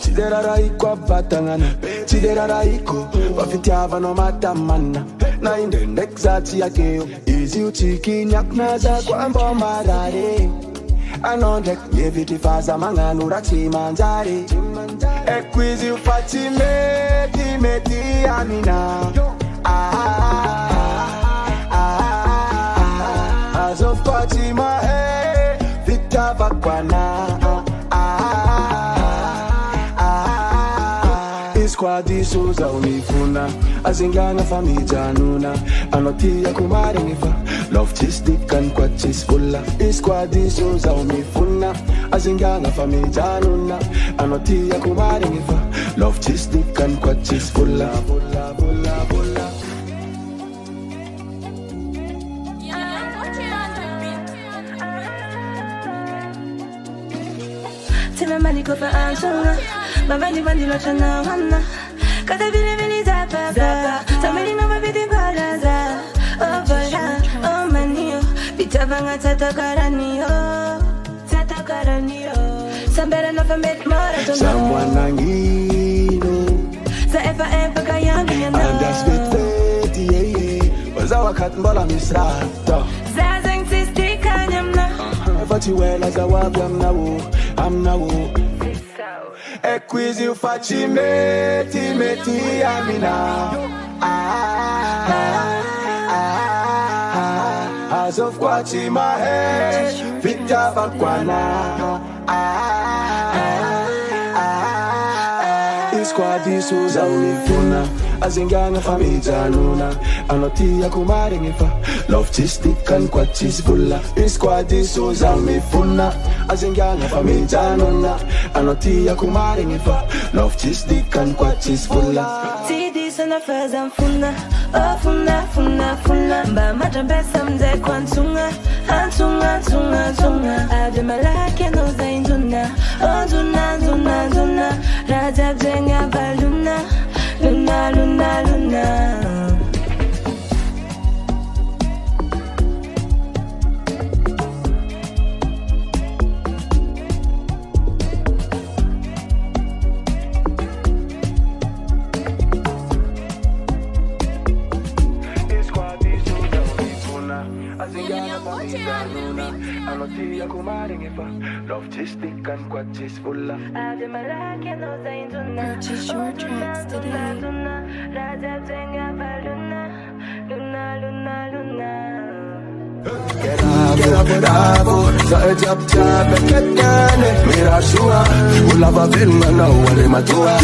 Chideraraiko avatangana, chideraraiko wafitiavano matamana. Na indendexati yakeo, izi uchiki nyaknaza kwambo marare. Anondek yeviti faza manganu rati manjari. Ekwizi ufati meti amina. As of Fatima, Victor Bakwana. Iskwadi suza umifuna, azinganga famijanuna. Anotia kumaringifa, love chistikan kwa chisfula. Iskwadi suza umifuna, azinganga famijanuna. Anotia kumaringifa, love chistikan kwa chisfula. Bula bula bula. Tina maliko pa ansonga, babandi bandi lo chana wana. Kata vile vile zapapa, tameli no mabidi balaza. Oh boya, oh manio, bitavanga tatakaraniyo, tatakaraniyo. Sambera no famet mora tono. Someone angino. Sa epa kayami yana. I'm just with 30, yeah. Wazawa katmbola misrata. Zazeng sisti kanyamna. Fati wela zawabi amnawo. Ekwizi ufachi meti amina. As of kwachi mahe, Victor Bakwana. Iskwadi suza umifuna, azinganga famijanuna. Anotia kumaringifa, love chistikan kwa chisfula. Iskwadi suza umifuna, azinganga famijanuna. Anotia kumaringifa, love chistikan kwa chisfula. Tidi sana faza mfuna, oh funa. Mba matambesa mze kwa ntunga, antunga. Ademalake no zainduna, oh zuna. Raja jenga baluna, luna. Anotia kumaringifa, love chistikan kwa chisfula. Ademalake no zainduna, Purchase your tracks today. Raja jenga baluna, luna. Bravo, sa jab beketane, mirashua, ulava vilma na wale matua.